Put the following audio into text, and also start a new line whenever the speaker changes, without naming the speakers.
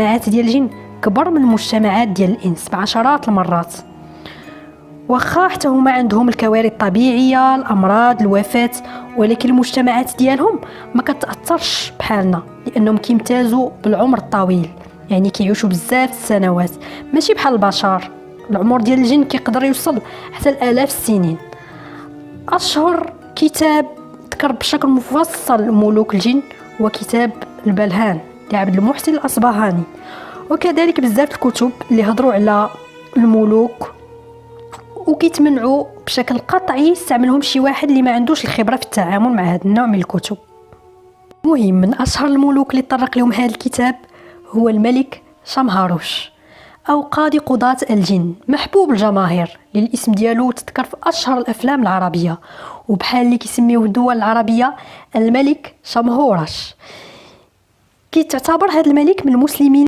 المجتمعات ديال الجن كبر من المجتمعات ديال الانس بعشرات المرات، واخا حتى هما عندهم الكوارث الطبيعيه، الامراض، الوفاه، ولكن المجتمعات ديالهم ما كتاثرش بحالنا لانهم كيمتازوا بالعمر الطويل، يعني كيعيشوا بزاف السنوات ماشي بحال البشر. العمر ديال الجن كيقدر يوصل حتى الالاف السنين. اشهر كتاب ذكر بشكل مفصل ملوك الجن هو كتاب البلهان لعبد المحسن الأصبهاني، وكذلك بزاف الكتب اللي هضروا على الملوك وكيتمنعوا بشكل قطعي يستعملهم شي واحد اللي ما عندوش الخبرة في التعامل مع هذا النوع من الكتب. مهم من أشهر الملوك اللي طرق لهم هذا الكتاب هو الملك شمهاروش أو قاضي قضاة الجن، محبوب الجماهير للاسم ديالو تذكر في أشهر الأفلام العربية، وبحال اللي كيسميوه الدول العربية الملك شمهورش. كيتعتبر هذا الملك من المسلمين